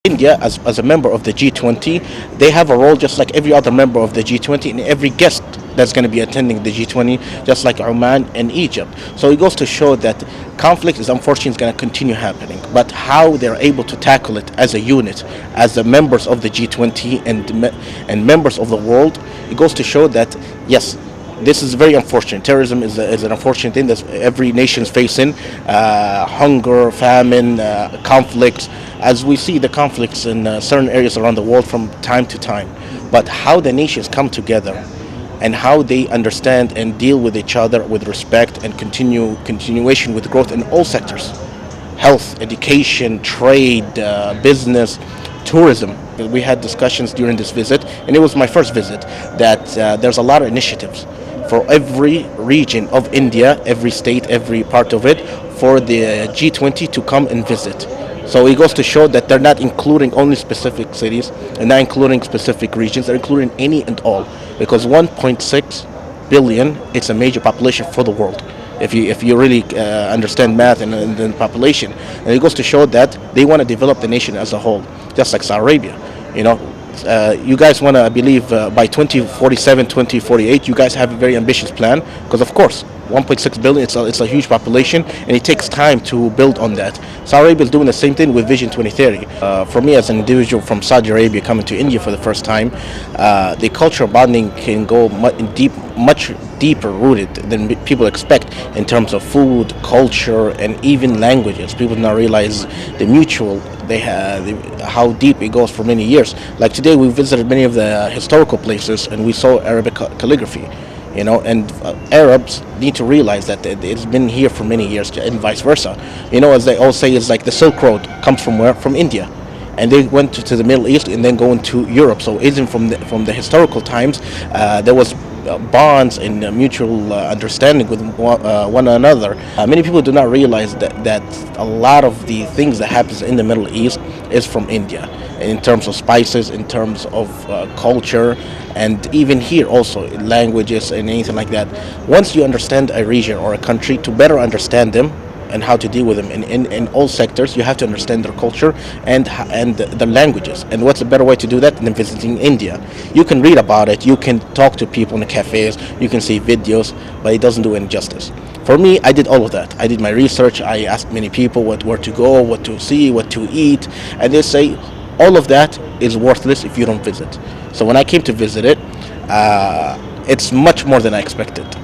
India, as a member of the G20, they have a role just like every other member of the G20 and every guest that's going to be attending the G20, just like Oman and Egypt. So it goes to show that conflict is unfortunately going to continue happening, but how they're able to tackle it as a unit, as the members of the G20 and members of the world, it goes to show that yes, this is very unfortunate. Terrorism is an unfortunate thing that every nation is facing. Hunger, famine, conflicts. As we see the conflicts in certain areas around the world from time to time. But how the nations come together and how they understand and deal with each other with respect and continuation with growth in all sectors: health, education, trade, business, tourism. We had discussions during this visit, and it was my first visit, that there's a lot of initiatives for every region of India, every state, every part of it, for the G20 to come and visit. So it goes to show that they're not including only specific cities and not including specific regions, they're including any and all. Because 1.6 billion, it's a major population for the world. If you really understand math and the population, and it goes to show that they want to develop the nation as a whole, just like Saudi Arabia. You know, you guys want to, I believe, by 2047, 2048, you guys have a very ambitious plan, because of course 1.6 billion, it's a huge population, and it takes time to build on that. Saudi Arabia is doing the same thing with Vision 2030. For me, as an individual from Saudi Arabia coming to India for the first time, the cultural bonding can go much deeper rooted than people expect in terms of food, culture, and even languages. People do not realize the mutual they have, how deep it goes for many years. Like today, we visited many of the historical places, and we saw Arabic calligraphy. And Arabs need to realize that it's been here for many years, and vice versa. As they all say, it's like the Silk Road comes from where? From India. And they went to the Middle East and then go into Europe. So even from the historical times, there was bonds and mutual understanding with one another. Many people do not realize that a lot of the things that happens in the Middle East is from India, in terms of spices, in terms of culture, and even here also languages and anything like that. Once you understand a region or a country, to better understand them and how to deal with them in all sectors, you have to understand their culture and the languages. And what's a better way to do that than visiting India? You can read about it, you can talk to people in the cafes, you can see videos, but it doesn't do any justice. For me, I did all of that. I did my research, I asked many people where to go, what to see, what to eat, and they say all of that is worthless if you don't visit. So when I came to visit it, it's much more than I expected.